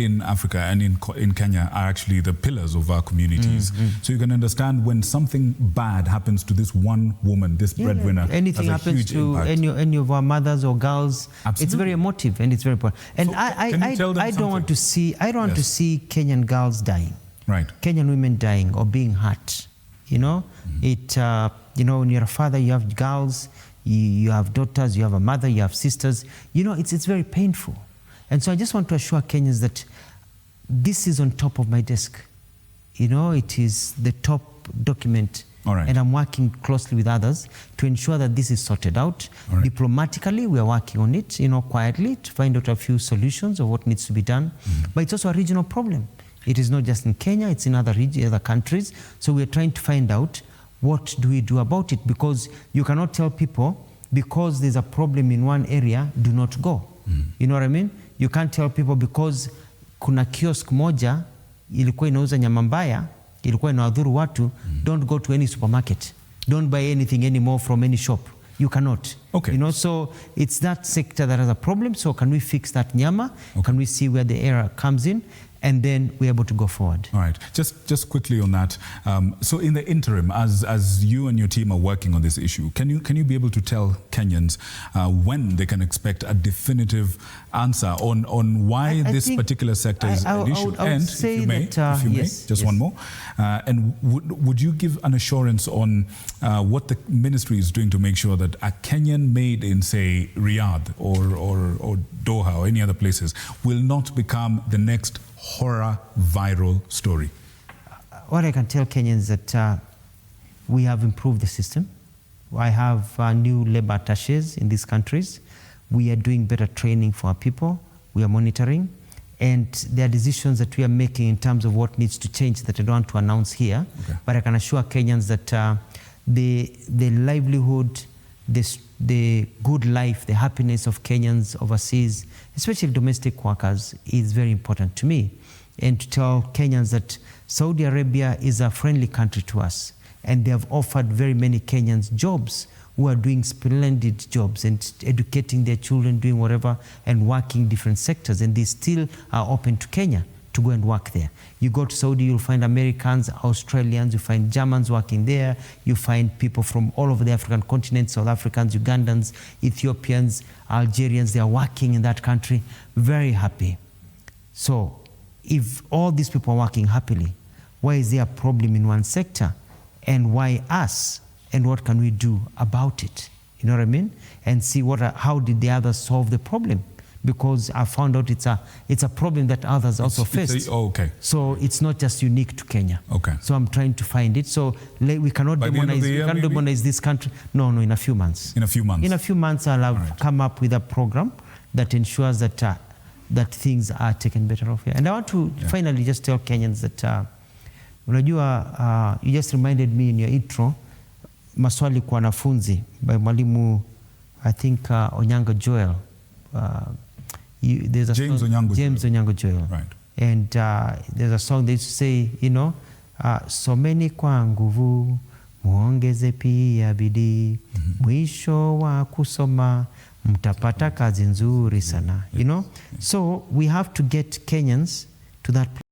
in Africa and in Kenya are actually the pillars of our communities. So you can understand when something bad happens to this one woman, this breadwinner, anything happens to any of our mothers or girls, it's very emotive and it's very important. And so I don't want to see Kenyan girls dying, Kenyan women dying or being hurt. You know, when you're a father, you have girls, you have daughters, you have a mother, you have sisters. You know, it's very painful. And so I just want to assure Kenyans that this is on top of my desk. You know, it is the top document. And I'm working closely with others to ensure that this is sorted out. Diplomatically, we are working on it, you know, quietly to find out a few solutions of what needs to be done. But it's also a regional problem. It is not just in Kenya, it's in other countries. So we're trying to find out what do we do about it, because you cannot tell people because there's a problem in one area, do not go. You know what I mean? You can't tell people because kuna kiosk moja ilikuwa inauza nyama mbaya, ilikuwa inawadhuru watu, don't go to any supermarket. Don't buy anything anymore from any shop. You cannot. You know, so it's that sector that has a problem. So can we fix that nyama? Can we see where the error comes in? And then we're able to go forward. All right. Just quickly on that. So in the interim, as you and your team are working on this issue, can you be able to tell Kenyans when they can expect a definitive answer on why this particular sector is an issue? And if you may, just one more. And would you give an assurance on what the ministry is doing to make sure that a Kenyan made in, say, Riyadh or Doha or any other places will not become the next horror viral story? What I can tell Kenyans is that we have improved the system. I have new labor attaches in these countries. We are doing better training for our people. We are monitoring. And there are decisions that we are making in terms of what needs to change that I don't want to announce here. But I can assure Kenyans that the livelihood, the good life, the happiness of Kenyans overseas, especially domestic workers, is very important to me. And to tell Kenyans that Saudi Arabia is a friendly country to us, and they have offered very many Kenyans jobs who are doing splendid jobs and educating their children, doing whatever, and working different sectors, and they still are open to Kenya to go and work there. You go to Saudi, you'll find Americans, Australians, you find Germans working there, you find people from all over the African continent, South Africans, Ugandans, Ethiopians, Algerians, they are working in that country, very happy. So if all these people are working happily, why is there a problem in one sector? And why us? And what can we do about it? You know what I mean? And see how did the others solve the problem? Because I found out it's a problem that others also faced. So it's not just unique to Kenya. So I'm trying to find it. So we cannot demonize this country. No, in a few months. In a few months. In a few months, I'll have come up with a program that ensures that that things are taken better off here. And I want to finally just tell Kenyans that unajua, you just reminded me in your intro, maswali kwa wanafunzi by mwalimu, I think Onyango Joel. There's a James Onyango Joel. And there's a song they used to say, you know, someni kwa nguvu, muongeze pia bidii, mwisho wa kusoma, mtapata kazi nzuri sana. You know, so we have to get Kenyans to that place.